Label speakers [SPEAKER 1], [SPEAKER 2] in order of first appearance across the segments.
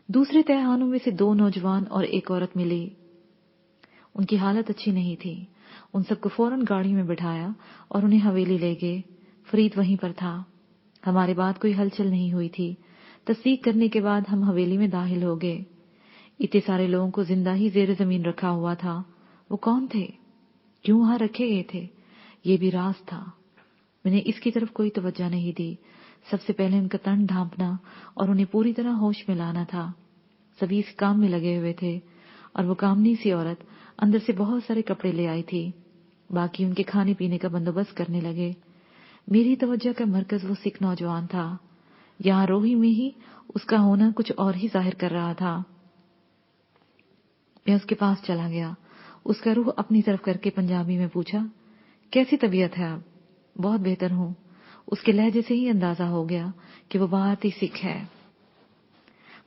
[SPEAKER 1] दूसरे तहखानों में से 2 नौजवान और एक औरत मिली। उनकी हालत अच्छी नहीं थी। उन सबको फौरन गाड़ी में बिठाया और उन्हें हवेली ले गए। फरीद वहीं पर था। हमारे बाद कोई हलचल नहीं हुई थी। तस्दीक करने के बाद हम हवेली में दाखिल हो गए। इतने सारे लोगों को जिंदा ही ज़ेर ज़मीन रखा हुआ था। वो कौन थे? क्यों वहां रखे गए थे? ये भी राज था। मैंने इसकी तरफ कोई तवज्जो नहीं दी। सबसे पहले उनका तन ढांपना और उन्हें पूरी तरह होश में लाना था। सभी इस काम में लगे हुए थे और वो कामनी सी औरत अंदर से बहुत सारे कपड़े ले आई थी। बाकी उनके खाने पीने का बंदोबस्त करने लगे। मेरी तवज्जो का मरकज वो सिख नौजवान था। यहाँ रोही में ही उसका होना कुछ और ही जाहिर कर रहा था। मैं उसके पास चला गया। उसका रूह अपनी तरफ करके पंजाबी में पूछा, कैसी तबीयत है अब? बहुत बेहतर हूं। उसके लहजे से ही अंदाजा हो गया कि वो भारतीय सिख है।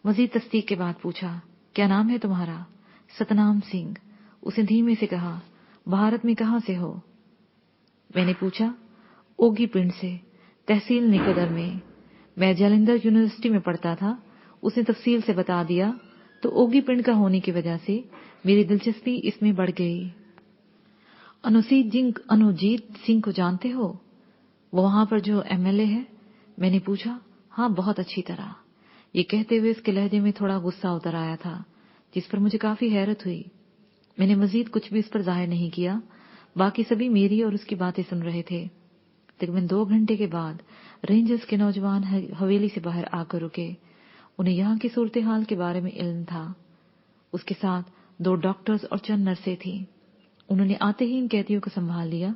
[SPEAKER 1] मजीद तस्दीक के बाद पूछा, क्या नाम है तुम्हारा? सतनाम सिंह। उसने धीमे से कहा, भारत में कहां से हो? मैंने पूछा, ओगी पिंड से, तहसील निकोदर में। मैं जालंधर यूनिवर्सिटी में पढ़ता था। उसने तफसील से बता दिया तो ओगी पिंड का होने की वजह से मेरी दिलचस्पी इसमें बढ़ गई। अनुजीत सिंह को जानते हो? वो वहां पर जो एमएलए है? मैंने पूछा। हाँ, बहुत अच्छी तरह। ये कहते हुए उसके लहजे में थोड़ा गुस्सा उतर आया था, जिस पर मुझे काफी हैरत हुई। मैंने मजीद कुछ भी इस पर जाहिर नहीं किया। बाकी सभी मेरी और उसकी बातें सुन रहे थे। तकरीबन 2 घंटे के बाद रेंजर्स के नौजवान हवेली से बाहर आकर रुके। उन्हें यहाँ की सूरत हाल के बारे में इल्म था। उसके साथ 2 डॉक्टर्स और चंद नर्सें थीं। उन्होंने आते ही इन कैदियों को संभाल लिया।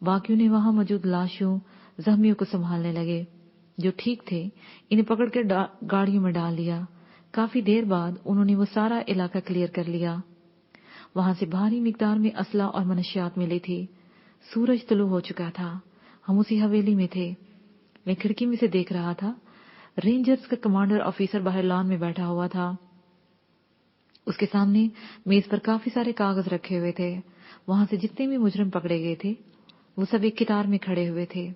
[SPEAKER 1] बाकियों ने वहां मौजूद लाशों, जख्मियों को संभालने लगे। जो ठीक थे इन्हें पकड़कर गाड़ियों में डाल लिया। काफी देर बाद उन्होंने वो सारा इलाका क्लियर कर लिया। वहां से भारी मिकदार में असला और मनशियात मिली थी। सूरज तुलू हो चुका था। हम उसी हवेली में थे। मैं खिड़की में से देख रहा था। रेंजर्स का कमांडर ऑफिसर बाहर लॉन में बैठा हुआ था। उसके सामने मेज पर काफी सारे कागज रखे हुए थे। वहां से जितने भी मुजरिम पकड़े गए थे वो सब एक कतार में खड़े हुए थे।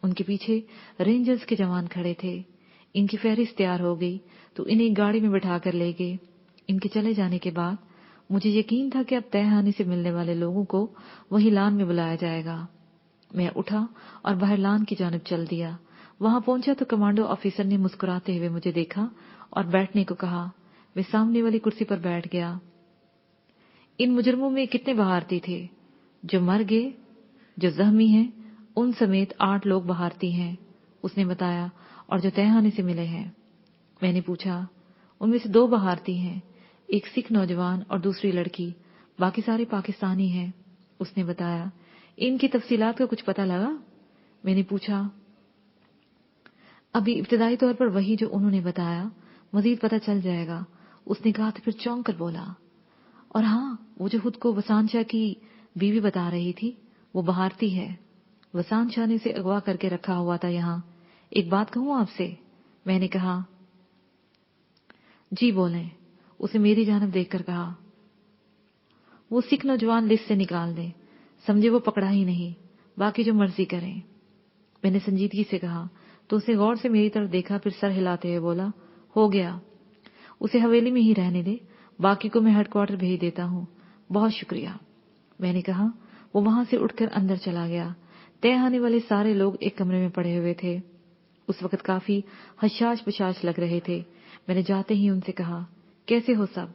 [SPEAKER 1] उनके पीछे रेंजर्स के जवान खड़े थे। इनकी फहरिस्त तैयार हो गई तो इन्हें गाड़ी में बिठा कर ले गए। इनके चले जाने के बाद मुझे यकीन था कि अब तहखाने से मिलने वाले लोगों को वही लान में बुलाया जाएगा। मैं उठा और बाहर लान की जानिब चल दिया। वहां पहुंचा तो कमांडो ऑफिसर ने मुस्कुराते हुए मुझे देखा और बैठने को कहा। मैं सामने वाली कुर्सी पर बैठ गया। इन मुजरमों में कितने भारतीय थे? जो मर गए, जो जख्मी हैं, उन समेत 8 लोग भारतीय हैं, उसने बताया, और जो तहखाने से मिले हैं। मैंने पूछा, उनमें से 2 भारतीय हैं, एक सिख नौजवान और दूसरी लड़की, बाकी सारे पाकिस्तानी हैं, उसने बताया। इनकी तफसीलात का कुछ पता लगा? मैंने पूछा। अभी इब्तिदाई तौर पर वही जो उन्होंने बताया, मजीद पता चल जाएगा, उसने कहा तो फिर चौंक कर बोला। और हाँ, वो जो खुद को वसान शाह की बीवी बता रही थी, वो भारतीय है। वसान शाह ने उसे अगवा करके रखा हुआ था यहाँ। एक बात कहूँ आपसे? मैंने कहा। जी बोलें, उसे मेरी जानब देखकर कहा। वो सिख नौजवान लिस्ट से निकाल दें, समझे वो पकड़ा ही नहीं, बाकी जो मर्जी करें। मैंने संजीदगी से कहा तो उसने गौर से मेरी तरफ देखा, फिर सर हिलाते हुए बोला, हो गया, उसे हवेली में ही रहने दे, बाकी को मैं हेडक्वार्टर भेज देता हूँ, बहुत शुक्रिया। मैंने कहा। वो वहां से उठकर अंदर चला गया। तहखाने वाले सारे लोग एक कमरे में पड़े हुए थे। उस वक्त काफी हशाश बशाश लग रहे थे। मैंने जाते ही उनसे कहा, कैसे हो सब?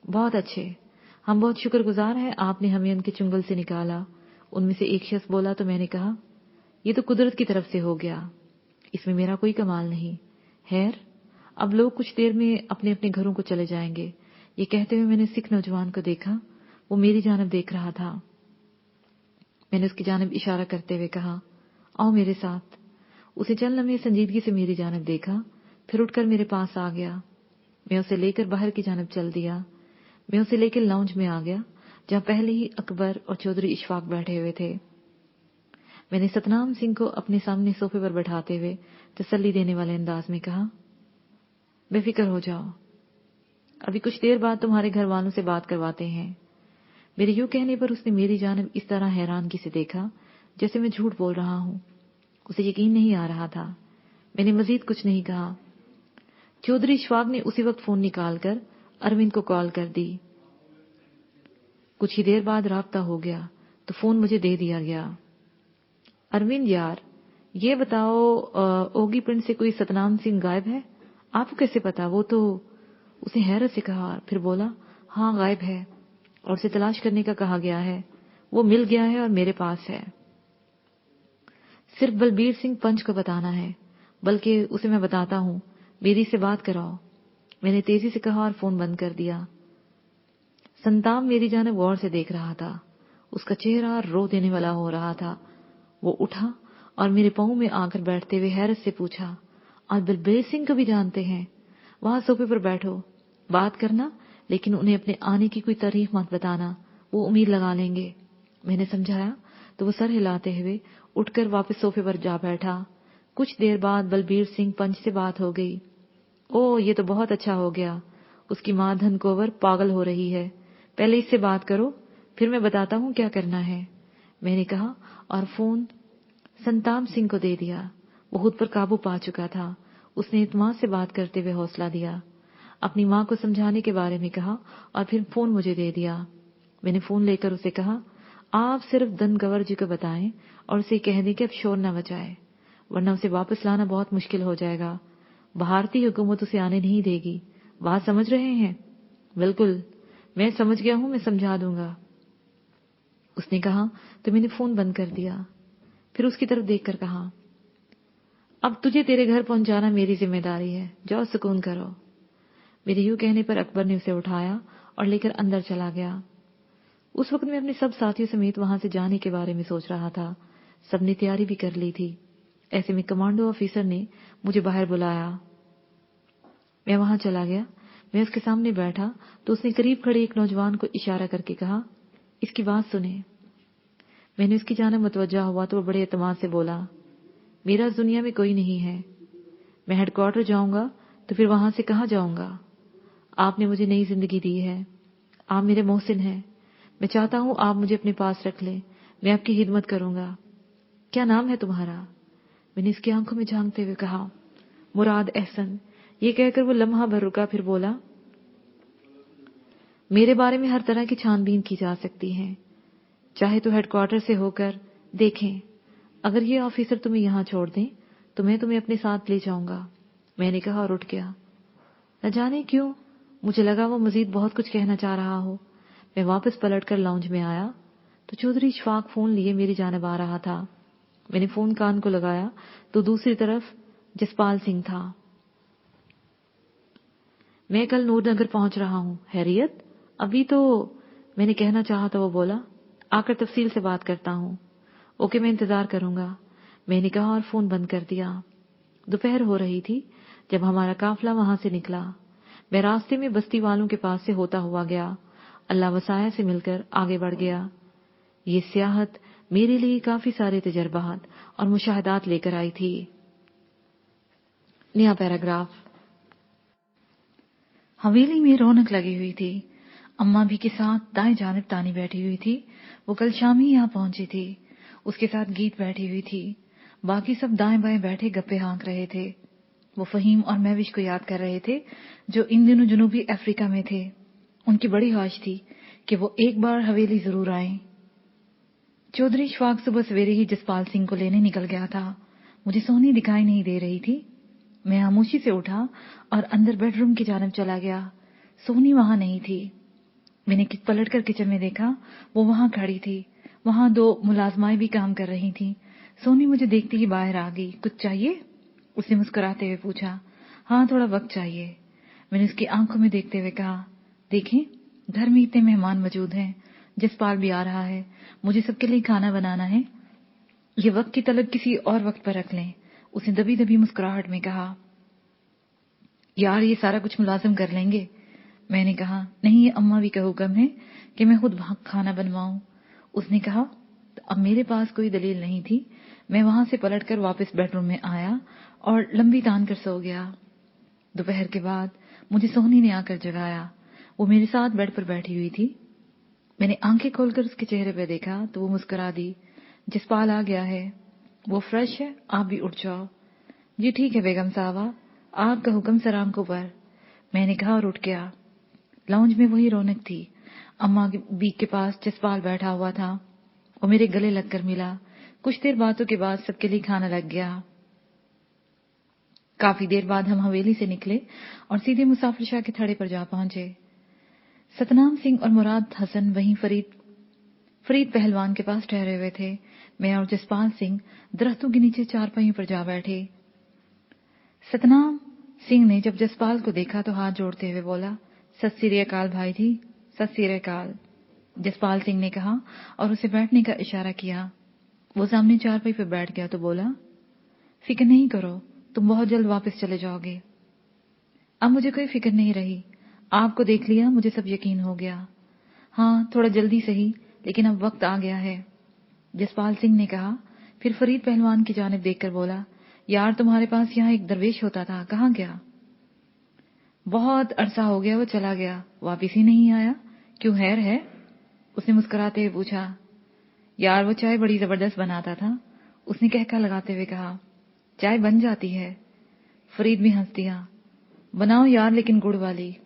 [SPEAKER 1] बहुत अच्छे, हम बहुत शुक्रगुजार हैं, आपने हमें उनके चुंगल से निकाला। उनमें से एक शख्स बोला तो मैंने कहा, ये तो कुदरत की तरफ से हो गया, इसमें मेरा कोई कमाल नहीं। खैर, अब लोग कुछ देर में अपने अपने घरों को चले जाएंगे। ये कहते हुए मैंने सिख नौजवान को देखा। वो मेरी जानब देख रहा था। मैंने उसकी जानब इशारा करते हुए कहा, आओ मेरे साथ। उसे चंद लम्हे संजीदगी से मेरी जानब देखा, फिर उठकर मेरे पास आ गया। मैं उसे लेकर बाहर की जानब चल दिया। मैं उसे लेकर लाउंज में आ गया, जहां पहले ही अकबर और चौधरी इशफाक बैठे हुए थे। मैंने सतनाम सिंह को अपने सामने सोफे पर बैठाते हुए तसल्ली देने वाले अंदाज में कहा, बेफिक्र हो जाओ, अभी कुछ देर बाद तुम्हारे घर वालों से बात करवाते हैं। मेरे यूं कहने पर उसने मेरी जानब इस तरह हैरानगी से देखा जैसे मैं झूठ बोल रहा हूं। उसे यकीन नहीं आ रहा था। मैंने मजीद कुछ नहीं कहा। चौधरी इशफाक ने उसी वक्त फोन निकालकर अरविंद को कॉल कर दी। कुछ ही देर बाद राब्ता हो गया तो फोन मुझे दे दिया गया। अरविंद यार, ये बताओ ओगी पिंड से कोई सतनाम सिंह गायब है? आपको कैसे पता? वो तो, उसने हैरत से कहा, फिर बोला, हाँ गायब है और उसे तलाश करने का कहा गया है। वो मिल गया है और मेरे पास है। सिर्फ बलबीर सिंह पंच को बताना है, बल्कि उसे मैं बताता हूँ, मेरी से बात कराओ। मैंने तेजी से कहा और फोन बंद कर दिया। संताप मेरी जानिब गौर से देख रहा था। उसका चेहरा रो देने वाला हो रहा था। वो उठा और मेरे पांव में आकर बैठते हुए हैरत से पूछा, आप बलबीर सिंह को भी जानते हैं? वहां सोफे पर बैठो, बात करना, लेकिन उन्हें अपने आने की कोई तारीख मत बताना, वो उम्मीद लगा लेंगे। मैंने समझाया तो वो सर हिलाते हुए उठकर वापस सोफे पर जा बैठा। कुछ देर बाद बलबीर सिंह पंच से बात हो गई। ओ, ये तो बहुत अच्छा हो गया। उसकी मां धनकोवर पागल हो रही है। पहले इससे बात करो, फिर मैं बताता हूँ क्या करना है, मैंने कहा और फोन संताप सिंह को दे दिया। वो खुद पर काबू पा चुका था। उसने इत्मीनान से बात करते हुए हौसला दिया, अपनी मां को समझाने के बारे में कहा और फिर फोन मुझे दे दिया। मैंने फोन लेकर उसे कहा, आप सिर्फ धनगवर जी को बताएं और उसे कह दें कि अब शोर न मचाए, वरना उसे वापस लाना बहुत मुश्किल हो जाएगा। भारतीय हुकूमत उसे आने नहीं देगी। बात समझ रहे हैं? बिल्कुल, मैं समझ गया हूं, मैं समझा दूंगा, उसने कहा तो मैंने फोन बंद कर दिया। फिर उसकी तरफ देखकर कहा, अब तुझे तेरे घर पहुंचाना मेरी जिम्मेदारी है, जाओ सुकून करो। मेरे यूं कहने पर अकबर ने उसे उठाया और लेकर अंदर चला गया। उस वक्त मैं अपने सब साथियों समेत वहां से जाने के बारे में सोच रहा था। सबने तैयारी भी कर ली थी। ऐसे में कमांडो ऑफिसर ने मुझे बाहर बुलाया। मैं वहां चला गया। मैं उसके सामने बैठा तो उसने करीब खड़े एक नौजवान को इशारा करके कहा, इसकी बात सुने। मैंने उसकी जानिब मुतवज्जा हुआ तो वो बड़े एतमाद से बोला, मेरा इस दुनिया में कोई नहीं है। मैं हेडक्वार्टर जाऊंगा तो फिर वहां से कहां जाऊंगा? आपने मुझे नई जिंदगी दी है। आप मेरे मोहसिन हैं। मैं चाहता हूं आप मुझे अपने पास रख लें। मैं आपकी खिदमत करूंगा। क्या नाम है तुम्हारा? मैंने इसकी आंखों में झांकते हुए कहा, मुराद एहसन। ये कहकर वो लम्हा भर रुका, फिर बोला, मेरे बारे में हर तरह की छानबीन की जा सकती है, चाहे तो हेडक्वार्टर से होकर देखें। अगर ये ऑफिसर तुम्हें यहां छोड़ दें तो मैं तुम्हें अपने साथ ले जाऊंगा, मैंने कहा और उठ गया। न जाने क्यों मुझे लगा वो मजीद बहुत कुछ कहना चाह रहा हो। मैं वापस पलटकर लाउंज में आया तो चौधरी इशफाक फोन लिए मेरी जानिब आ रहा था। मैंने फोन कान को लगाया तो दूसरी तरफ जसपाल सिंह था। मैं कल नूरनगर पहुंच रहा हूं। हैरियत? अभी तो, मैंने कहना चाहा तो वो बोला, आकर तफसील से बात करता हूं। ओके, मैं इंतजार करूंगा, मैंने कहा और फोन बंद कर दिया। दोपहर हो रही थी जब हमारा काफिला वहां से निकला। मैं रास्ते में बस्ती वालों के पास से होता हुआ गया। अल्लाह वसाया से मिलकर आगे बढ़ गया। ये सियाहत मेरे लिए काफी सारे तजर्बात और मुशाहदात लेकर आई थी। नया पैराग्राफ। हवेली में रौनक लगी हुई थी। अम्मा भी के साथ दाएं जानिब तानी बैठी हुई थी। वो कल शाम ही यहाँ पहुंची थी। उसके साथ गीत बैठी हुई थी। बाकी सब दाएं बाएं बैठे गप्पे हाँक रहे थे। वो फहीम और महविश को याद कर रहे थे जो इन दिनों जनूबी अफ्रीका में थे। उनकी बड़ी ख्वाहिश थी कि वो एक बार हवेली जरूर आएं। चौधरी इशफाक सुबह सवेरे ही जसपाल सिंह को लेने निकल गया था। मुझे सोनी दिखाई नहीं दे रही थी। मैं खामोशी से उठा और अंदर बेडरूम की जानिब चला गया। सोनी वहां नहीं थी। मैंने पलटकर किचन में देखा, वो वहां खड़ी थी। वहां दो मुलाजमाएं भी काम कर रही थीं। सोनी मुझे देखते ही बाहर आ गई। कुछ चाहिए? उसने मुस्कुराते हुए पूछा। हाँ, थोड़ा वक्त चाहिए, मैंने उसकी आंखों में देखते हुए कहा। देखें, घर में इतने मेहमान मौजूद हैं, जसपाल भी आ रहा है, मुझे सबके लिए खाना बनाना है। ये वक्त की तलब किसी और वक्त पर रख लें, उसने दबी दबी मुस्कुराहट में कहा। यार, ये सारा कुछ मुलाजिम कर लेंगे, मैंने कहा। नहीं, ये अम्मा भी का हुक्म है कि मैं खुद वहां खाना बनवाऊं, उसने कहा। अब मेरे पास कोई दलील नहीं थी। मैं वहां से पलटकर वापस बेडरूम में आया और लंबी तान कर सो गया। दोपहर के बाद मुझे सोहनी ने आकर जगाया। वो मेरे साथ बेड पर बैठी हुई थी। मैंने आंखें खोलकर उसके चेहरे पर देखा तो वो मुस्कुरा दी। जसपाल आ गया है, वो फ्रेश है, आप भी उठ जाओ। जी ठीक है बेगम साहबा, आपका हुक्म सर आंखों पर, मैंने कहा और उठ गया। लाउंज में वही रौनक थी। अम्मा बी के पास जसपाल बैठा हुआ था। वो मेरे गले लगकर मिला। कुछ देर बातों के बाद सबके लिए खाना लग गया। काफी देर बाद हम हवेली से निकले और सीधे मुसाफिर शाह के थड़े पर जा पहुंचे। सतनाम सिंह और मुराद हसन वहीं फरीद पहलवान के पास ठहरे हुए थे। मैं और जसपाल सिंह दरख्तों के नीचे चारपाइयों पर जा बैठे। सतनाम सिंह ने जब जसपाल को देखा तो हाथ जोड़ते हुए बोला, सत श्री अकाल भाई जी, सत श्री अकाल। जसपाल सिंह ने कहा और उसे बैठने का इशारा किया। वो सामने चारपाई पर बैठ गया तो बोला, फिक्र नहीं करो, तुम बहुत जल्द वापस चले जाओगे। अब मुझे कोई फिक्र नहीं रही। आपको देख लिया, मुझे सब यकीन हो गया। हाँ, थोड़ा जल्दी सही, लेकिन अब वक्त आ गया है, जसपाल सिंह ने कहा। फिर फरीद पहलवान की जानिब देखकर बोला, यार तुम्हारे पास यहाँ एक दरवेश होता था, कहाँ गया? बहुत अरसा हो गया, वो चला गया, वापिस ही नहीं आया। क्यों, हैर है? उसने मुस्कुराते हुए पूछा। यार वो चाय बड़ी जबरदस्त बनाता था, उसने कहका लगाते हुए कहा। चाय बन जाती है? फरीद भी हंस दिया। बनाओ यार, लेकिन गुड़ वाली।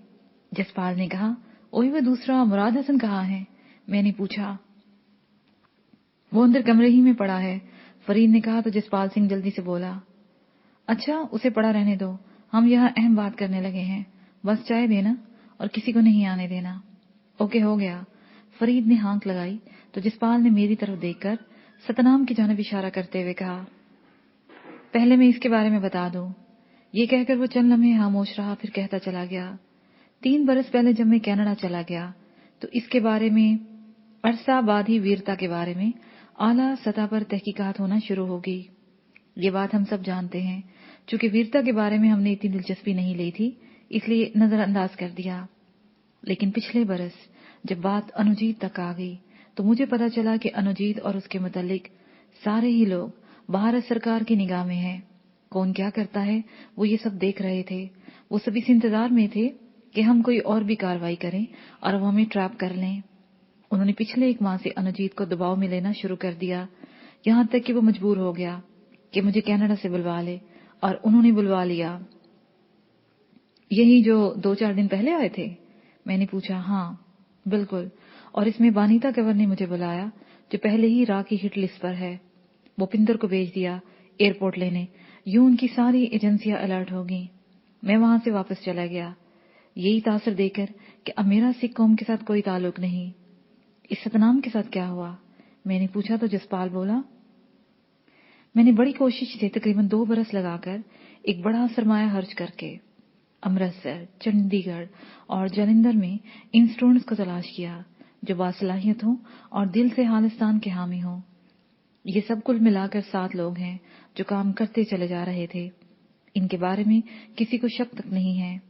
[SPEAKER 1] जसपाल ने कहा। ओए वो दूसरा मुराद हसन कहाँ है? मैंने पूछा। वो अंदर कमरे ही में पड़ा है, फरीद ने कहा तो जसपाल सिंह जल्दी से बोला, अच्छा उसे पड़ा रहने दो, हम यहाँ अहम बात करने लगे हैं, बस चाय देना और किसी को नहीं आने देना। ओके, हो गया। फरीद ने हाँक लगाई तो जसपाल ने मेरी तरफ देखकर सतनाम की जानिब इशारा करते हुए कहा, पहले मैं इसके बारे में बता दूं। ये कहकर वो चंद लम्हे खामोश रहा, फिर कहता चला गया, 3 बरस पहले जब मैं कनाडा चला गया तो इसके बारे में, अरसा बाद ही वीरता के बारे में आला सतह पर तहकीकात होना शुरू होगी। ये बात हम सब जानते हैं। चूंकि वीरता के बारे में हमने इतनी दिलचस्पी नहीं ली थी, इसलिए नजरअंदाज कर दिया। लेकिन पिछले बरस जब बात अनुजीत तक आ गई तो मुझे पता चला कि अनुजीत और उसके मुतालिक सारे ही लोग भारत सरकार की निगाह में हैं। कौन क्या करता है वो ये सब देख रहे थे। वो सब इस इंतजार में थे कि हम कोई और भी कार्रवाई करें और वो हमें ट्रैप कर लें। उन्होंने पिछले 1 माह से अनुजीत को दबाव में लेना शुरू कर दिया, यहां तक कि वो मजबूर हो गया कि मुझे कनाडा से बुलवा ले, और उन्होंने बुलवा लिया। यही जो 2-4 दिन पहले आए थे? मैंने पूछा। हाँ बिल्कुल, और इसमें बानीता कंवर ने मुझे बुलाया, जो पहले ही रा की हिट लिस्ट पर है। वो पिंदर को भेज दिया एयरपोर्ट लेने। यूं उनकी सारी एजेंसियां अलर्ट हो गई। मैं वहां से वापस चला गया, यही तासर देकर कि अब मेरा सिख कौम के साथ कोई ताल्लुक नहीं। इस सतनाम के साथ क्या हुआ? मैंने पूछा तो जसपाल बोला, मैंने बड़ी कोशिश से तकरीबन 2 बरस लगाकर एक बड़ा सरमाया खर्च करके अमृतसर, चंडीगढ़ और जालंधर में इन स्टूडेंट्स को तलाश किया जो बासलाहियत हों और दिल से खालिस्तान के हामी हों। ये सब कुल मिलाकर 7 लोग हैं जो काम करते चले जा रहे थे। इनके बारे में किसी को शक तक नहीं है,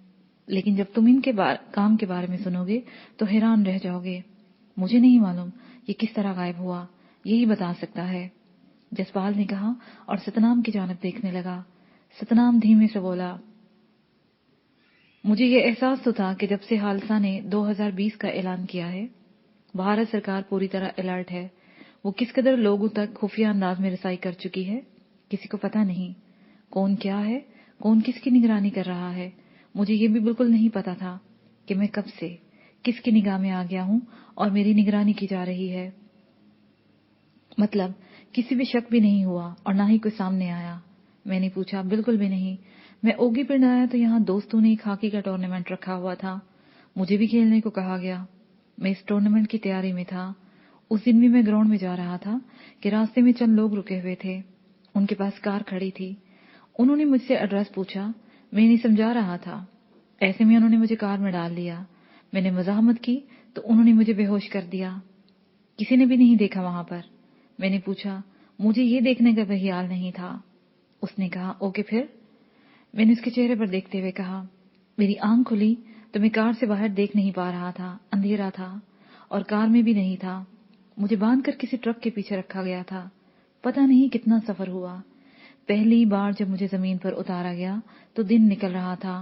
[SPEAKER 1] लेकिन जब तुम इनके काम के बारे में सुनोगे तो हैरान रह जाओगे। मुझे नहीं मालूम ये किस तरह गायब हुआ, यही बता सकता है, जसपाल ने कहा और सतनाम की जानिब देखने लगा। सतनाम धीमे से बोला, मुझे ये एहसास तो था कि जब से खालसा ने 2020 का ऐलान किया है, भारत सरकार पूरी तरह अलर्ट है। वो किस कदर लोगों तक खुफिया अंदाज में रसाई कर चुकी है, किसी को पता नहीं। कौन क्या है, कौन किसकी निगरानी कर रहा है, मुझे ये भी बिल्कुल नहीं पता था कि मैं कब से किसकी निगाह में आ गया हूं और मेरी निगरानी की जा रही है। मतलब किसी भी शक भी नहीं हुआ और ना ही कोई सामने आया। मैंने पूछा, बिल्कुल भी नहीं। मैं ओगी पिंड आया तो यहाँ दोस्तों ने एक हॉकी का टूर्नामेंट रखा हुआ था, मुझे भी खेलने को कहा गया। मैं इस टूर्नामेंट की तैयारी में था। उस दिन भी मैं ग्राउंड में जा रहा था कि रास्ते में चंद लोग रुके हुए थे, उनके पास कार खड़ी थी। उन्होंने मुझसे एड्रेस पूछा, मैं इन्हें समझा रहा था। ऐसे में उन्होंने मुझे कार में डाल लिया। मैंने मजामत की तो उन्होंने मुझे बेहोश कर दिया। किसी ने भी नहीं देखा वहां पर। मैंने पूछा, मुझे ये देखने का भी ख्याल नहीं था। उसने कहा, ओके फिर? मैंने उसके चेहरे पर देखते हुए कहा, मेरी आंख खुली तो मैं कार से बाहर देख नहीं पा रहा था, अंधेरा था और कार में भी नहीं था। मुझे बांधकर किसी ट्रक के पीछे रखा गया था। पता नहीं कितना सफर हुआ। पहली बार जब मुझे जमीन पर उतारा गया तो दिन निकल रहा था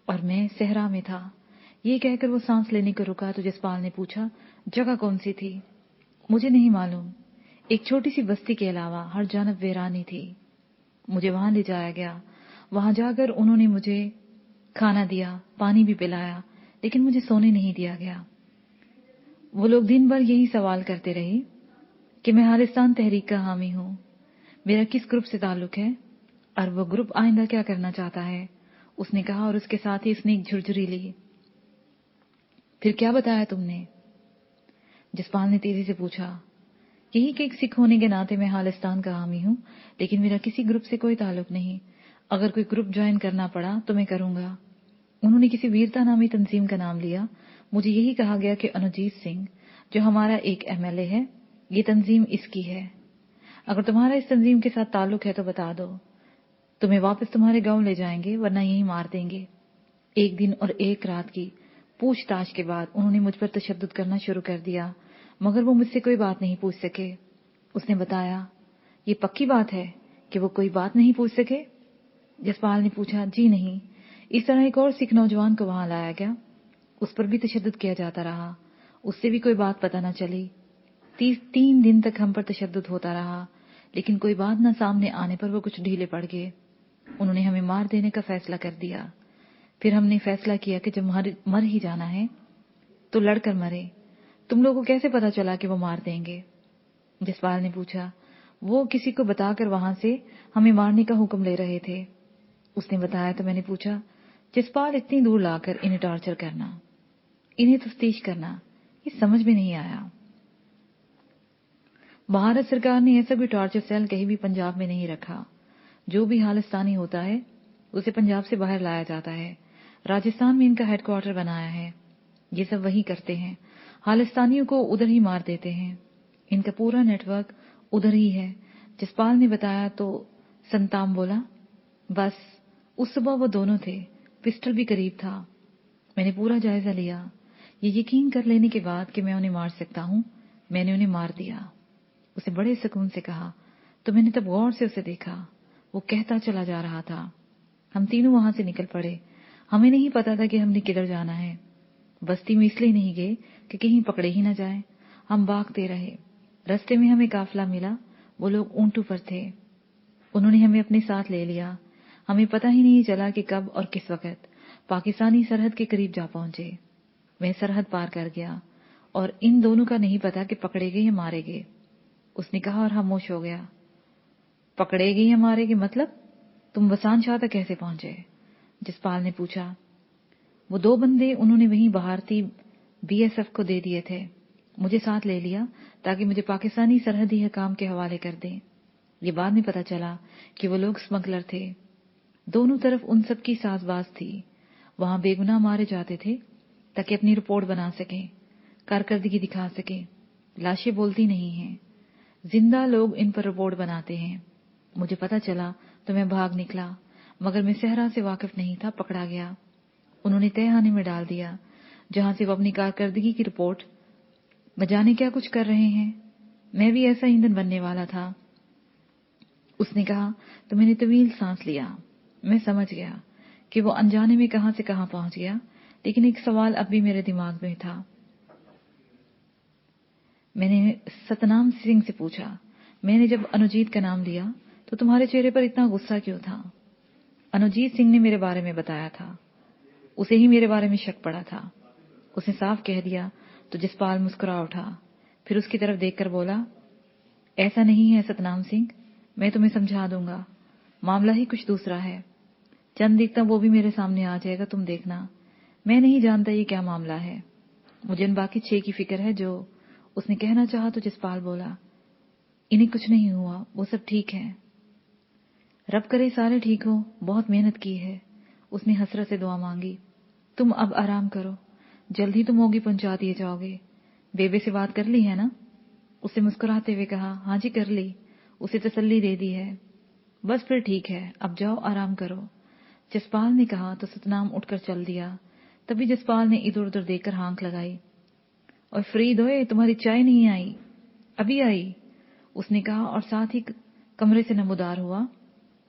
[SPEAKER 1] और मैं सहरा में था। ये कहकर वो सांस लेने को रुका तो जसपाल ने पूछा, जगह कौन सी थी? मुझे नहीं मालूम। एक छोटी सी बस्ती के अलावा हर जानब वीरानी थी। मुझे वहां ले जाया गया। وہاں جا کر انہوں نے مجھے کھانا دیا، پانی بھی پلایا، لیکن مجھے سونے نہیں دیا گیا۔ وہ لوگ دن بھر یہی سوال کرتے رہے کہ میں خالصتان تحریک کا حامی ہوں، میرا کس گروپ سے تعلق ہے اور وہ گروپ آئندہ کیا کرنا چاہتا ہے، اس نے کہا، اور اس کے ساتھ ہی اس نے ایک جھرجھری لی۔ پھر کیا بتایا تم نے؟ جسپال نے تیزی سے پوچھا۔ یہی کہ ایک سکھ ہونے کے ناطے میں خالصتان کا حامی ہوں، لیکن میرا کسی گروپ سے کوئی تعلق نہیں، اگر کوئی گروپ جوائن کرنا پڑا تو میں کروں گا۔ انہوں نے کسی ویرتا نامی تنظیم کا نام لیا۔ مجھے یہی کہا گیا کہ انوجیت سنگھ جو ہمارا ایک MLA ہے، یہ تنظیم اس کی ہے، اگر تمہارا اس تنظیم کے ساتھ تعلق ہے تو بتا دو، تمہیں واپس تمہارے گاؤں لے جائیں گے ورنہ یہیں مار دیں گے۔ ایک دن اور ایک رات کی پوچھ تاچھ کے بعد انہوں نے مجھ پر تشدد کرنا شروع کر دیا، مگر وہ مجھ سے کوئی بات نہیں پوچھ سکے۔ اس نے بتایا، یہ پکی بات ہے کہ وہ کوئی بات نہیں پوچھ سکے؟ جسپال نے پوچھا، جی نہیں۔ اس طرح ایک اور سکھ نوجوان کو وہاں لایا گیا، اس پر بھی تشدد کیا جاتا رہا، اس سے بھی کوئی بات پتہ نہ چلی۔ 3 دن تک ہم پر تشدد ہوتا رہا، لیکن کوئی بات نہ سامنے آنے پر وہ کچھ ڈھیلے پڑ گئے۔ انہوں نے ہمیں مار دینے کا فیصلہ کر دیا۔ پھر ہم نے فیصلہ کیا کہ جب مر ہی جانا ہے تو لڑ کر مرے۔ تم لوگوں کو کیسے پتا چلا کہ وہ مار دیں گے؟ جسپال نے پوچھا۔ وہ کسی کو بتا کر وہاں سے ہمیں مارنے کا حکم لے رہے تھے۔ اس نے بتایا تو میں نے پوچھا، جسپال اتنی دور لا کر انہیں ٹارچر کرنا، انہیں تفتیش کرنا، یہ سمجھ میں نہیں آیا۔ بھارت سرکار نے ایسا کوئی ٹارچر سیل کہیں بھی پنجاب میں نہیں رکھا۔ جو بھی خالصتانی ہوتا ہے اسے پنجاب سے باہر لایا جاتا ہے۔ راجستھان میں ان کا ہیڈ کوارٹر بنایا ہے، یہ سب وہی کرتے ہیں، خالصتانیوں کو ادھر ہی مار دیتے ہیں، ان کا پورا نیٹ ورک ادھر ہی ہے۔ جسپال نے بتایا تو سنتام بولا، بس اس صبح وہ دونوں تھے، پسٹل بھی قریب تھا۔ میں نے پورا جائزہ لیا، یہ یقین کر لینے کے بعد کہ میں انہیں مار سکتا ہوں، میں نے انہیں مار دیا۔ اسے بڑے سکون سے کہا تو میں نے تب غور سے اسے دیکھا، وہ کہتا چلا جا رہا تھا۔ ہم تینوں وہاں سے نکل پڑے، ہمیں نہیں پتا تھا کہ ہم نے کدھر جانا ہے۔ بستی میں اس لیے نہیں گئے کہ کہیں پکڑے ہی نہ جائیں، ہم بھاگتے رہے۔ رستے میں ہمیں قافلہ ملا، وہ لوگ اونٹوں پر تھے، انہوں نے ہمیں اپنے ساتھ لے لیا۔ ہمیں پتہ ہی نہیں چلا کہ کب اور کس وقت پاکستانی سرحد کے قریب جا پہنچے۔ میں سرحد پار کر گیا اور ان دونوں کا نہیں پتا کہ پکڑے گئے یا مارے گئے۔ اس نے کہا اور خاموش ہو گیا۔ پکڑے گئے یا مارے گئے مطلب؟ تم وسان شاہ تک کیسے پہنچے؟ جسپال نے پوچھا۔ وہ 2 بندے انہوں نے وہیں بھارتی BSF کو دے دیے تھے، مجھے ساتھ لے لیا تاکہ مجھے پاکستانی سرحدی حکام کے حوالے کر دیں۔ یہ بعد میں پتا چلا کہ وہ لوگ اسمگلر تھے۔ دونوں طرف ان سب کی ساز باز تھی، وہاں بے گناہ مارے جاتے تھے تاکہ اپنی رپورٹ بنا سکیں، کارکردگی دکھا سکیں۔ لاشیں بولتی نہیں ہیں، زندہ لوگ ان پر رپورٹ بناتے ہیں۔ مجھے پتا چلا تو میں بھاگ نکلا، مگر میں صحرا سے واقف نہیں تھا، پکڑا گیا۔ انہوں نے تہہ خانے میں ڈال دیا جہاں سے وہ اپنی کارکردگی کی رپورٹ بجانے کیا کچھ کر رہے ہیں۔ میں بھی ایسا ایندھن بننے والا تھا۔ اس نے کہا تو میں نے طویل سانس لیا۔ میں سمجھ گیا کہ وہ انجانے میں کہاں سے کہاں پہنچ گیا، لیکن ایک سوال اب بھی میرے دماغ میں تھا۔ میں نے ستنام سنگھ سے پوچھا، میں نے جب انوجیت کا نام لیا تو تمہارے چہرے پر اتنا غصہ کیوں تھا؟ انوجیت سنگھ نے میرے بارے میں بتایا تھا، اسے ہی میرے بارے میں شک پڑا تھا۔ اس نے صاف کہہ دیا تو جسپال مسکرا اٹھا، پھر اس کی طرف دیکھ کر بولا، ایسا نہیں ہے ستنام سنگھ، میں تمہیں سمجھا دوں گا، معاملہ ہی کچھ دوسرا ہے۔ چند دیکھتا وہ بھی میرے سامنے آ جائے گا، تم دیکھنا۔ میں نہیں جانتا یہ کیا معاملہ ہے، مجھے ان باقی 6 کی فکر ہے۔ جو اس نے کہنا چاہا تو جسپال بولا، انہیں کچھ نہیں ہوا، وہ سب ٹھیک ہے، رب کرے سارے ٹھیک ہو، بہت محنت کی ہے۔ اس نے حسرت سے دعا مانگی، تم اب آرام کرو، جلد ہی تم ہوگی پہنچا دیے جاؤ گے۔ بیبے سے بات کر لی ہے نا؟ اسے مسکراتے ہوئے کہا، ہاں جی کر لی، اسے تسلی دے دی ہے، بس پھر ٹھیک ہے، اب جاؤ آرام کرو۔ جسپال نے کہا تو ستنام اٹھ کر چل دیا۔ تبھی جسپال نے ادھر ادھر دیکھ کر ہانک لگائی، اور فرید ہوئے تمہاری چائے نہیں آئی؟ ابھی آئی، اس نے کہا اور ساتھ ہی کمرے سے نمودار ہوا۔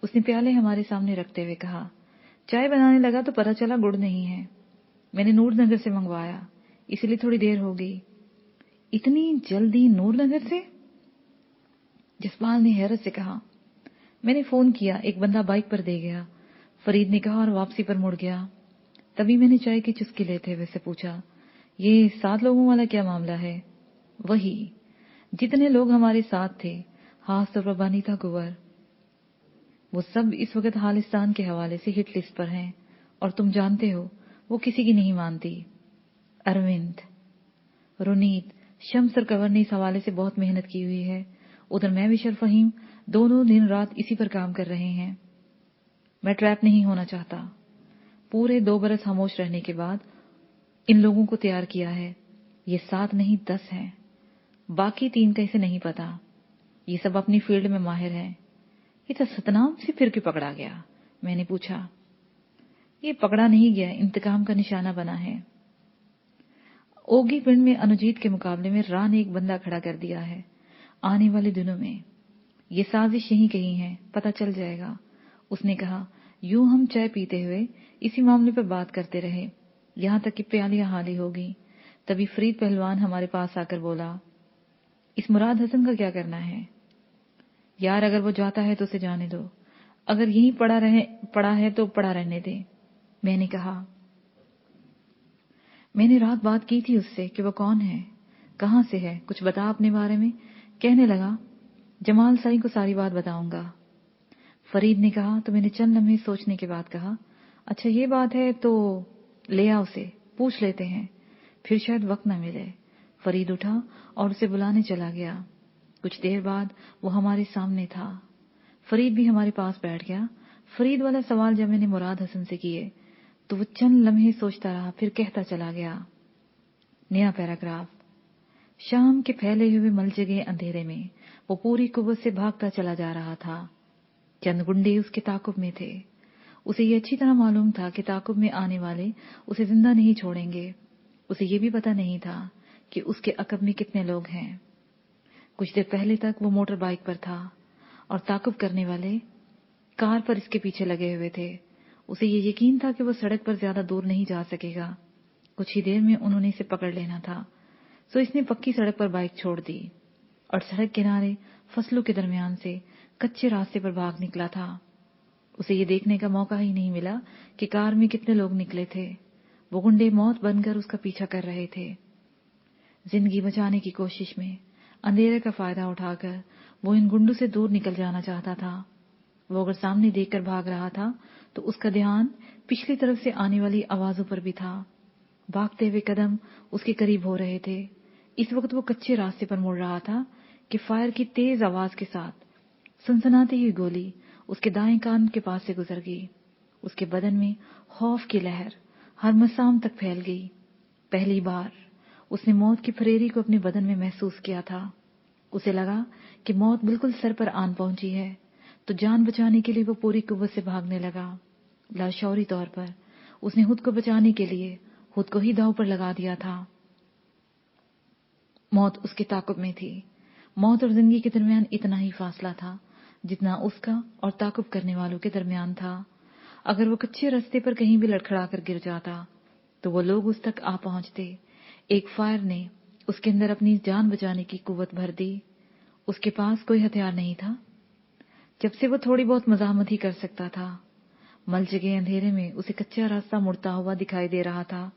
[SPEAKER 1] اس نے پیالے ہمارے سامنے رکھتے ہوئے کہا، چائے بنانے لگا تو پتہ چلا گڑ نہیں ہے، میں نے نور نگر سے منگوایا، اسی لیے تھوڑی دیر ہو گئی۔ اتنی جلدی نور نگر سے؟ جسپال نے حیرت سے کہا، میں نے فون کیا، ایک بندہ بائک پر دے گیا، फरीद ने कहा और वापसी पर मुड़ गया। तभी मैंने चाय की चुस्की लेते हुए से पूछा, ये 7 लोगों वाला क्या मामला है? वही, जितने लोग हमारे साथ थे, खास तौर पर बनीता कुंवर, वो सब इस वक्त खालिस्तान के हवाले से हिट लिस्ट पर हैं, और तुम जानते हो वो किसी की नहीं मानती। अरविंद, रोनीत, शम्स और कंवर ने इस हवाले से बहुत मेहनत की हुई है। उधर मैं भी फहीम दोनों दिन रात इसी पर काम कर रहे हैं। मैं ट्रैप नहीं होना चाहता। पूरे 2 बरस खामोश रहने के बाद इन लोगों को तैयार किया है। ये 7 नहीं 10 हैं। बाकी 3 कैसे नहीं पता। ये सब अपनी फील्ड में माहिर हैं। ये तो सतनाम से फिर क्यों पकड़ा गया? मैंने पूछा। ये पकड़ा नहीं गया, इंतकाम का निशाना बना है। ओगी पिंड में अनुजीत के मुकाबले में रा ने एक बंदा खड़ा कर दिया है। आने वाले दिनों में ये साजिश यहीं कहीं है, पता चल जाएगा। उसने कहा। यूं हम चाय पीते हुए इसी मामले पर बात करते रहे, यहां तक कि प्यालियां खाली हो गई। तभी फरीद पहलवान हमारे पास आकर बोला, इस मुराद हसन का क्या करना है? यार, अगर वो जाता है तो उसे जाने दो, अगर यहीं पड़ा है तो पड़ा रहने दे। मैंने कहा। मैंने रात बात की थी उससे कि वो कौन है, कहां से है, कुछ बता अपने बारे में। कहने लगा, जमाल साई को सारी बात बताऊंगा। फरीद ने कहा तो मैंने चंद लम्हे सोचने के बाद कहा, अच्छा ये बात है तो ले आ उसे, पूछ लेते हैं, फिर शायद वक्त न मिले। फरीद उठा और उसे बुलाने चला गया। कुछ देर बाद वो हमारे सामने था। फरीद भी हमारे पास बैठ गया। फरीद वाला सवाल जब मैंने मुराद हसन से किए तो वो चंद लम्हे सोचता रहा, फिर कहता चला गया। नया पैराग्राफ। शाम के फैले हुए मलजगे अंधेरे में वो पूरी कुव्वत से भागता चला जा रहा था। चंद गुंडे उसके ताकुब में थे। उसे ये अच्छी तरह मालूम था कि ताकुब में आने वाले उसे जिंदा नहीं छोड़ेंगे। उसे ये भी पता नहीं था कि उसके अकब में कितने लोग हैं। कुछ देर पहले तक वो मोटर बाइक पर था और ताकुब करने वाले कार पर इसके पीछे लगे हुए थे। उसे ये यकीन था कि वो सड़क पर ज्यादा दूर नहीं जा सकेगा। कुछ ही देर में उन्होंने इसे पकड़ लेना था, तो इसने पक्की सड़क पर बाइक छोड़ दी और सड़क किनारे फसलों के दरमियान से कच्चे रास्ते पर भाग निकला था। उसे ये देखने का मौका ही नहीं मिला कि कार में कितने लोग निकले थे। वो गुंडे मौत बनकर उसका पीछा कर रहे थे। जिंदगी बचाने की कोशिश में अंधेरे का फायदा उठाकर वो इन गुंडों से दूर निकल जाना चाहता था। वो अगर सामने देखकर भाग रहा था तो उसका ध्यान पिछली तरफ से आने वाली आवाजों पर भी था। भागते हुए कदम उसके करीब हो रहे थे। इस वक्त वो कच्चे रास्ते पर मुड़ रहा था कि फायर की तेज आवाज के साथ सनसनाती हुई गोली उसके दाएं कान के पास से गुजर गई। उसके बदन में खौफ की लहर हर मसाम तक फैल गई। पहली बार उसने मौत की फरेरी को अपने बदन में महसूस किया था। उसे लगा कि मौत बिल्कुल सर पर आन पहुंची है, तो जान बचाने के लिए वो पूरी कुव्वत से भागने लगा। लाशौरी तौर पर उसने खुद को बचाने के लिए खुद को ही दांव पर लगा दिया था। मौत उसके ताकुब में थी। मौत और जिंदगी के दरमियान इतना ही फासला था जितना उसका और ताकुब करने वालों के दरमियान था। अगर वो कच्चे रास्ते पर कहीं भी लड़खड़ा कर गिर जाता तो वो लोग उस तक आ पहुंचते। एक फायर ने उसके अंदर अपनी जान बचाने की कुव्वत भर दी। उसके पास कोई हथियार नहीं था। जब से वो थोड़ी बहुत मजामत ही कर सकता था। मलजगे अंधेरे में उसे कच्चा रास्ता मुड़ता हुआ दिखाई दे रहा था।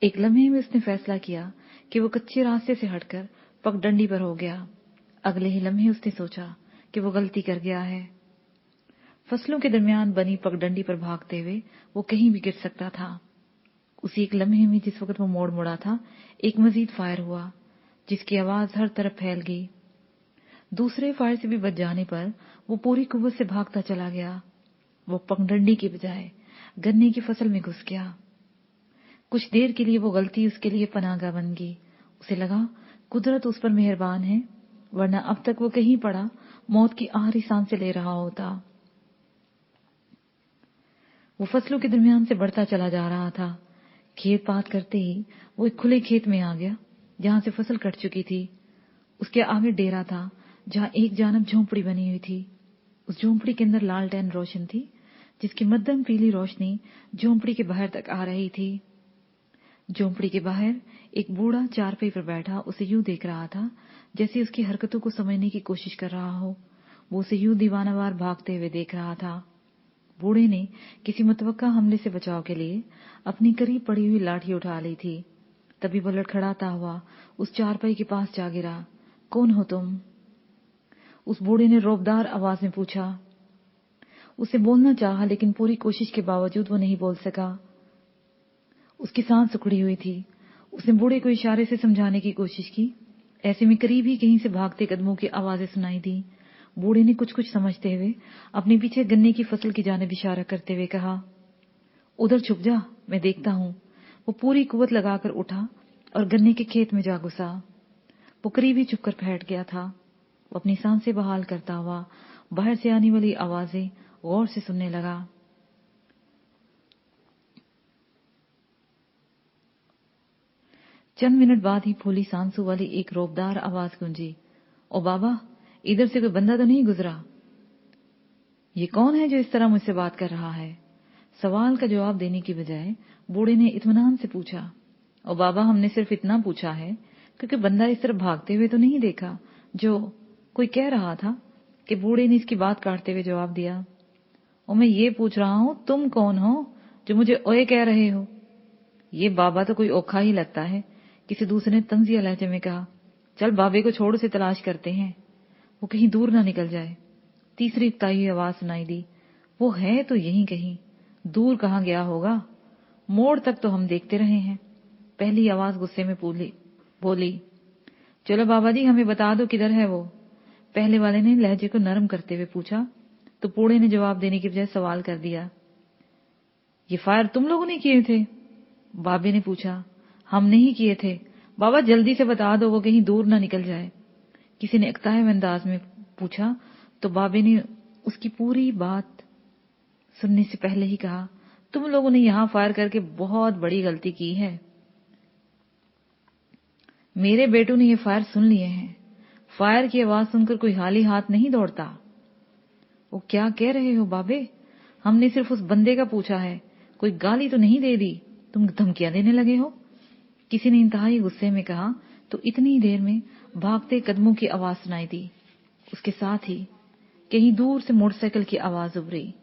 [SPEAKER 1] एक लम्हे में उसने फैसला किया कि वो कच्चे रास्ते से हटकर पगडंडी पर हो गया। अगले ही लम्हे उसने सोचा कि वो गलती कर गया है। फसलों के दरमियान बनी पगडंडी पर भागते हुए वो कहीं भी गिर सकता था। उसी एक लम्हे में जिस वक्त वो मोड़ मुड़ा था, एक मजीद फायर हुआ जिसकी आवाज हर तरफ फैल गई। दूसरे फायर से भी बच जाने पर वो पूरी कुव्वत से भागता चला गया। वो पगडंडी की बजाय गन्ने की फसल में घुस गया। कुछ देर के लिए वो गलती उसके लिए पनाहगाह बन गई। उसे लगा कुदरत उस पर मेहरबान है, वरना अब तक वो कहीं पड़ा मौत की आखिरी सांसें ले रहा होता। वो फसलों के दरमियान से बढ़ता चला जा रहा था। खेत पात करते ही वो एक खुले खेत में आ गया जहां से फसल कट चुकी थी। उसके आगे डेरा था जहां एक जानब झोंपड़ी बनी हुई थी। उस झोंपड़ी के अंदर लालटेन रोशन थी जिसकी मध्यम पीली रोशनी झोंपड़ी के बाहर तक आ रही थी। झोंपड़ी के बाहर एक बूढ़ा चारपाई पर बैठा उसे यूं देख रहा था जैसे उसकी हरकतों को समझने की कोशिश कर रहा हो। वो उसे यूं दीवानावार भागते हुए देख रहा था। बूढ़े ने किसी मुतवक्का हमले से बचाव के लिए अपनी करीब पड़ी हुई लाठी उठा ली थी। तभी वो लड़खड़ाता हुआ उस चारपाई के पास जा गिरा। कौन हो तुम? उस बूढ़े ने रौबदार आवाज में पूछा। उसे बोलना चाहा, लेकिन पूरी कोशिश के बावजूद वो नहीं बोल सका। उसकी सांस उखड़ी हुई थी। उसने बूढ़े को इशारे से समझाने की कोशिश की। ऐसे में करीब ही कहीं से भागते कदमों की आवाजें सुनाई दी। बूढ़े ने कुछ कुछ समझते हुए अपने पीछे गन्ने की फसल की जानिब इशारा करते हुए कहा, उधर छुप जा, मैं देखता हूं। वो पूरी कुव्वत लगाकर उठा और गन्ने के खेत में जा घुसा। वो करीब ही चुपकर बैठ गया था। वो अपनी सांसें बहाल करता हुआ बाहर से आने वाली आवाजें गौर से सुनने लगा। चंद मिनट बाद ही फूली सांसों वाली एक रौबदार आवाज गूंजी, ओ बाबा, इधर से कोई बंदा तो नहीं गुजरा? ये कौन है जो इस तरह मुझसे बात कर रहा है? सवाल का जवाब देने की बजाय बूढ़े ने इत्मीनान से पूछा, ओ बाबा, हमने सिर्फ इतना पूछा है क्योंकि बंदा इस तरफ भागते हुए तो नहीं देखा जो कोई कह रहा था। कि बूढ़े ने इसकी बात काटते हुए जवाब दिया, ओ मैं ये पूछ रहा हूं तुम कौन हो जो मुझे ओए कह रहे हो? ये बाबा तो कोई ओखा ही लगता है। किसी दूसरे ने तंजिया लहजे में कहा, चल बाबे को छोड़, से तलाश करते हैं, वो कहीं दूर ना निकल जाए। तीसरी ताई आवाज सुनाई दी, वो है तो यहीं कहीं, दूर कहाँ गया होगा, मोड़ तक तो हम देखते रहे हैं। पहली आवाज गुस्से में बोली, चलो बाबा जी, हमें बता दो किधर है वो। पहले वाले ने लहजे को नरम करते हुए पूछा तो बूढ़े ने जवाब देने की बजाय सवाल कर दिया, ये फायर तुम लोगों ने किए थे? बाबे ने पूछा, हम नहीं किए थे बाबा, जल्दी से बता दो, वो कहीं दूर ना निकल जाए। किसी ने अकताए हुए अंदाज में पूछा तो बाबे ने उसकी पूरी बात सुनने से पहले ही कहा, तुम लोगों ने यहां फायर करके बहुत बड़ी गलती की है। मेरे बेटों ने ये फायर सुन लिए हैं। फायर की आवाज सुनकर कोई हाली हाथ नहीं दौड़ता। वो क्या कह रहे हो बाबे? हमने सिर्फ उस बंदे का पूछा है, कोई गाली तो नहीं दे दी, तुम धमकियां देने लगे हो? किसी ने इंतहाई गुस्से में कहा तो इतनी देर में भागते कदमों की आवाज सुनाई दी। उसके साथ ही कहीं दूर से मोटरसाइकिल की आवाज उभरी।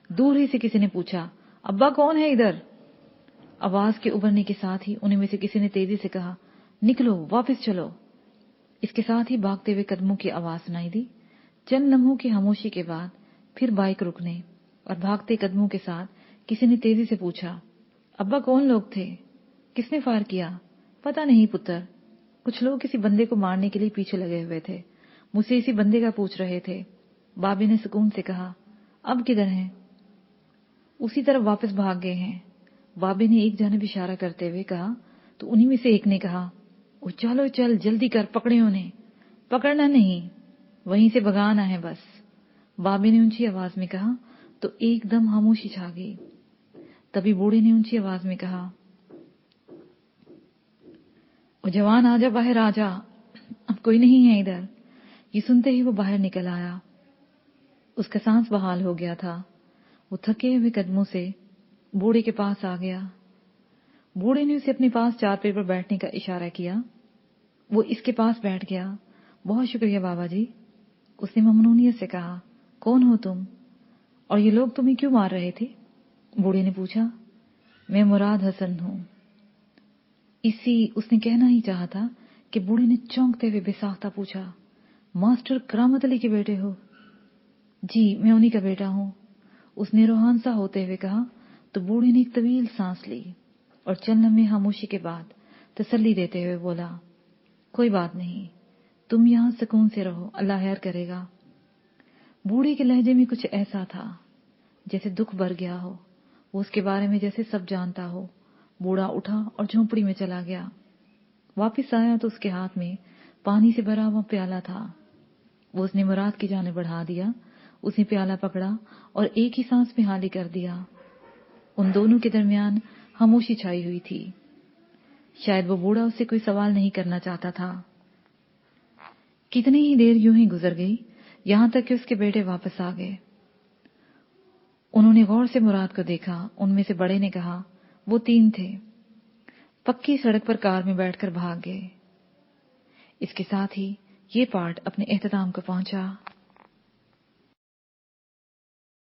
[SPEAKER 1] दूर ही से किसी ने पूछा, अब्बा कौन है इधर? आवाज के उभरने के साथ ही उन्हीं में से किसी ने तेजी से कहा, निकलो, वापस चलो। इसके साथ ही भागते हुए कदमों की आवाज सुनाई दी। चंद लम्हों की खामोशी के बाद फिर बाइक रुकने और भागते कदमों के साथ किसी ने तेजी से पूछा, अब्बा कौन लोग थे? किसने फायर किया? पता नहीं पुत्र, कुछ लोग किसी बंदे को मारने के लिए पीछे लगे हुए थे, मुझसे इसी बंदे का पूछ रहे थे। बाबे ने सुकून से कहा, अब किधर हैं? उसी तरफ वापस भाग गए हैं। बाबे ने एक जानिब इशारा करते हुए कहा तो उन्हीं में से एक ने कहा, ओ चलो चल, जल्दी कर, पकड़े उन्हें। पकड़ना नहीं, वहीं से भगाना है बस। बाबे ने ऊंची आवाज में कहा तो एकदम खामोशी छा गई। तभी बूढ़े ने ऊंची आवाज में कहा, ओ जवान, आजा बाहर, आजा, अब कोई नहीं है इधर। ये सुनते ही वो बाहर निकल आया। उसका सांस बहाल हो गया था। वो थके हुए कदमों से बूढ़े के पास आ गया। बूढ़े ने उसे अपने पास चारपाई पर बैठने का इशारा किया। वो इसके पास बैठ गया। बहुत शुक्रिया बाबा जी, उसने ममनूनियत से कहा। कौन हो तुम, और ये लोग तुम्हें क्यों मार रहे थे? बूढ़े ने पूछा। मैं मुराद हसन हूं। उसने कहना ही चाहा था कि बूढ़े ने चौंकते हुए बेसाख्ता पूछा, मास्टर करामत अली के बेटे हो? जी, मैं उन्हीं का बेटा हूं, उसने रूहान सा होते हुए कहा। तो बूढ़े ने एक तवील सांस ली और चंद लम्हे खामोशी के बाद तसल्ली देते हुए बोला, कोई बात नहीं, तुम यहां सुकून से रहो, अल्लाह खैर करेगा। बूढ़े के लहजे में कुछ ऐसा था जैसे दुख भर गया हो। वो उसके बारे में जैसे सब जानता हो। बूढ़ा उठा और झोंपड़ी में चला गया। वापिस आया तो उसके हाथ में पानी से भरा हुआ प्याला था। वो उसने मुराद की जाने बढ़ा दिया। उसने प्याला पकड़ा और एक ही सांस में हाली कर दिया। उन दोनों के दरमियान खामोशी छाई हुई थी। शायद वो बूढ़ा उससे कोई सवाल नहीं करना चाहता था। कितनी ही देर यूं ही गुजर गई, यहां तक कि उसके बेटे वापस आ गए। उन्होंने गौर से मुराद को देखा। उनमें से बड़े ने कहा, वो 3 थे, पक्की सड़क पर कार में बैठकर भाग गए। इसके साथ ही ये पार्ट अपने इख्तिताम को पहुंचा।